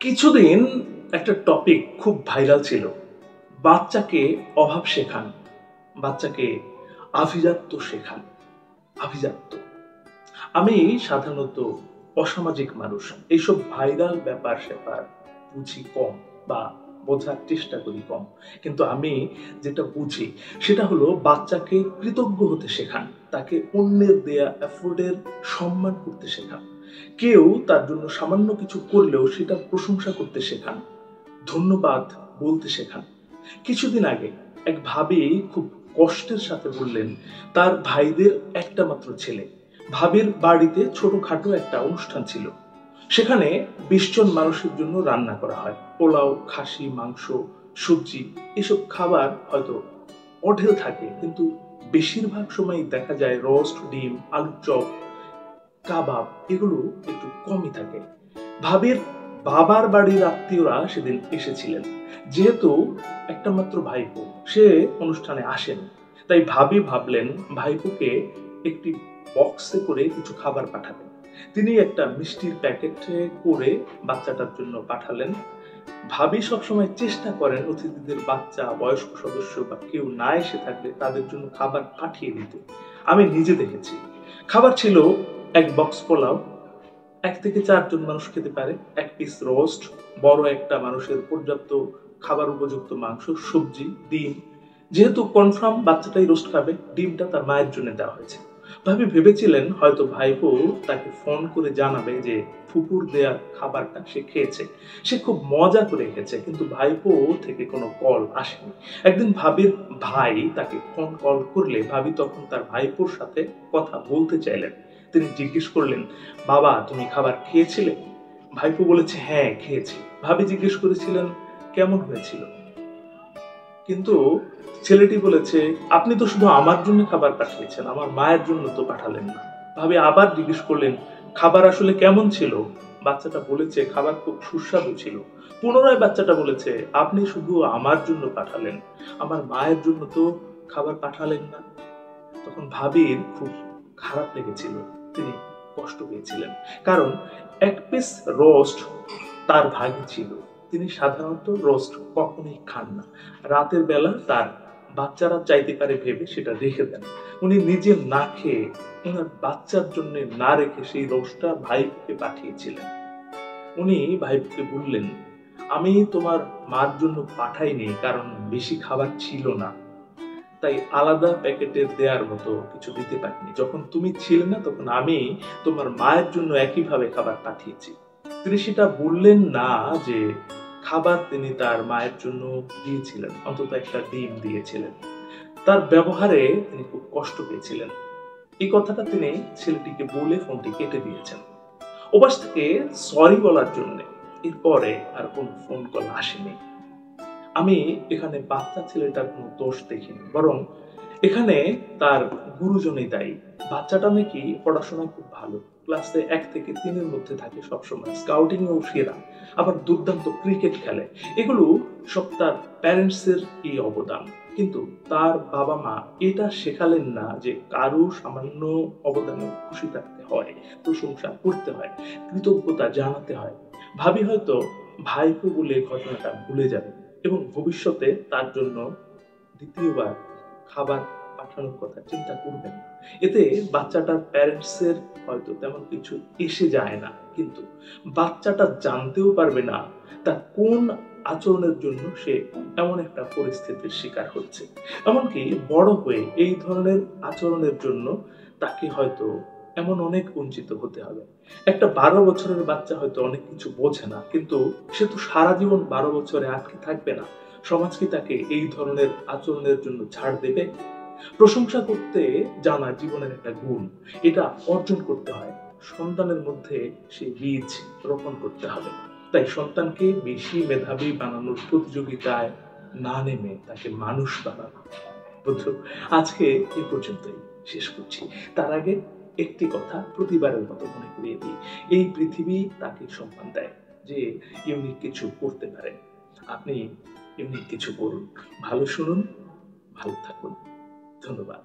কিছুদিন একটা টপিক খুব ভাইরাল ছিল। বাচ্চাকে অভাব শেখান, বাচ্চাকে আভিজাত্য শেখান। আভিজাত্য, আমি সাধারণত অসামাজিক মানুষ, এইসব ভাইরাল ব্যাপার স্যাপার বুঝি কম বা বোঝার চেষ্টা করি কম। কিন্তু আমি যেটা বুঝি সেটা হলো বাচ্চাকে কৃতজ্ঞ হতে শেখান, তাকে অন্যের দেয়া এফোর্টের সম্মান করতে শেখান। কেউ তার জন্য সামান্য কিছু করলেও সেটা প্রশংসা করতে শেখান, ধন্যবাদ বলতে শেখান। কিছুদিন আগে এক ভাবি খুব কষ্টের সাথে বললেন তার ভাইদের একটা মাত্র ছেলে। ভাবির বাড়িতে ছোটখাটো একটা অনুষ্ঠান ছিল, সেখানে 20 জন মানুষের জন্য রান্না করা হয়। পোলাও, খাসি মাংস, সবজি, এসব খাবার হয়তো অঢেল থাকে, কিন্তু বেশিরভাগ সময় দেখা যায় রোস্ট, ডিম, আলুর চপ, কাবাব এগুলো একটু কমই থাকে। ভাবির বাবার বাড়ির আত্মীয়রা সেদিন এসেছিলেন। যেহেতু একটা মাত্র ভাইপো, সে অনুষ্ঠানে আসেন, তাই ভাবি ভাবলেন ভাইপোকে একটি বক্সে করে কিছু খাবার পাঠাবেন। তিনি একটা মিষ্টির প্যাকেটে করে বাচ্চাটার জন্য পাঠালেন। ভাবি সবসময় চেষ্টা করেন অতিথিদের বাচ্চা, বয়স্ক সদস্য বা কেউ না এসে থাকলে তাদের জন্য খাবার পাঠিয়ে দিতে। আমি নিজে দেখেছি। খাবার ছিল এক বক্স পোলাও, 1 থেকে 4 জন মানুষ খেতে পারে, 1 পিস রোস্ট, বড় একটা মানুষের পর্যাপ্ত খাবার উপযুক্ত মাংস, সবজি, ডিম। যেহেতু কনফার্ম বাচ্চাটাই রোস্ট খাবে, ডিমটা তার মায়ের জন্য দেওয়া হয়েছে। ভাবি ভেবেছিলেন হয়তো ভাইপো তাকে ফোন করে জানাবে যে ফুপুর দেয়া খাবারটা সে খেয়েছে, সে খুব মজা করে খেয়েছে, কিন্তু ভাইপো থেকে কোনো কল আসেনি। একদিন ভাবির ভাই তাকে ফোন কল করলে ভাবি তখন তার ভাইপোর সাথে কথা বলতে চাইলেন। তিনি জিজ্ঞেস করলেন, বাবা তুমি খাবার খেয়েছিলে? ভাইপো বলেছে, হ্যাঁ খেয়েছি। ভাবি জিজ্ঞেস করেছিলেন, কেমন হয়েছিল? কিন্তু ছেলেটি বলেছে, আপনি তো শুধু আমার জন্য খাবার পাঠিয়েছেন, আমার মায়ের জন্য তো পাঠালেন না। ভাবি আবার জিজ্ঞেস করলেন, খাবার আসলে কেমন ছিল? বাচ্চাটা বলেছে, খাবার খুব সুস্বাদু ছিল। পুনরায় বাচ্চাটা বলেছে, আপনি শুধু আমার জন্য পাঠালেন, আমার মায়ের জন্য তো খাবার পাঠালেন না। তখন ভাবির খুব খারাপ লেগেছিল, তিনি কষ্ট পেয়েছিলেন। কারণ 1 পিস রোস্ট তার ভাগে ছিল। তিনি সাধারণত রোস্ট কখনোই খান না। রাতের বেলা তার বাচ্চারা চাইতে পারে ভেবে সেটা রেখে দেন। উনি নিজে না খেয়ে ওনার বাচ্চার জন্য না রেখে সেই রোস্টটা ভাইকে পাঠিয়েছিলেন। উনি ভাইকে বললেন, আমি তোমার মার জন্য পাঠাইনি কারণ বেশি খাবার ছিল না, তাই আলাদা প্যাকেটের দেওয়ার মতো কিছু দিতে পারিনি। যখন তুমি ছিলে না তখন আমি তোমার মায়ের জন্য একইভাবে খাবার পাঠিয়েছি। তিনি সেটা বললেন না যে খাবার তিনি তার মায়ের জন্য দিয়েছিলেন, অন্তত একটা ডিম দিয়েছিলেন। তার ব্যবহারে তিনি খুব কষ্ট পেয়েছিলেন। এই কথাটা তিনি ছেলেটিকে বলে ফোনটি কেটে দিয়েছেন। ওপাশ থেকে সরি বলার জন্য এরপরে আর কোন ফোন কল আসেনি। আমি এখানে বাচ্চা ছেলেটার কোনো দোষ দেখিনি, বরং এখানে তার গুরুজনই দায়ী। বাচ্চাটা নাকি পড়াশোনায় খুব ভালো, ক্লাসে 1 থেকে 3 এর মধ্যে থাকে সবসময়, স্কাউটিং এও সেরা, আবার দুর্দান্ত ক্রিকেট খেলে। এগুলো সব তার প্যারেন্টস এর এই অবদান। কিন্তু তার বাবা মা এটা শেখালেন না যে কারো সামান্য অবদানে খুশি থাকতে হয়, প্রশংসা করতে হয়, কৃতজ্ঞতা জানাতে হয়। ভাবি হয়তো ভাইপো বলে ঘটনাটা ভুলে যাবে এবং ভবিষ্যতে তার জন্য দ্বিতীয়বার খাবার পাঠানোর কথা চিন্তা করবেন। এতে বাচ্চাটার প্যারেন্টস এর হয়তো তেমন কিছু এসে যায় না, কিন্তু বাচ্চাটা জানতেও পারবে না তার কোন আচরণের জন্য সে এমন একটা পরিস্থিতির শিকার হচ্ছে। এমনকি বড় হয়ে এই ধরনের আচরণের জন্য তাকে হয়তো এমন অনেক বঞ্চিত হতে হবে। একটা 12 বছরের বাচ্চা হয়তো অনেক কিছু বোঝে না, কিন্তু সে তো সারা জীবন 12 বছরে আটকে থাকবে না। সমাজ কি তাকে এই ধরনের আচরণের জন্য ছাড় দেবে? প্রশংসা করতে জানা জীবনের একটা গুণ, এটা অর্জন করতে হয়। সন্তানের মধ্যে সেই বীজ রোপণ করতে হবে। তাই সন্তানকে বেশি মেধাবী বানানোর প্রতিযোগিতায় না নেমে তাকে মানুষ বানানো। বন্ধু, আজকে এই পর্যন্তই শেষ করছি। তার আগে একটি কথা প্রতিবারের মতো মনে করিয়ে দিই, এই পৃথিবী তাকে সম্মান দেয় যে ইউনিক কিছু করতে পারে। আপনি ইউনিক কিছু করুন, ভালো শুনুন, ভালো থাকুন। ধন্যবাদ।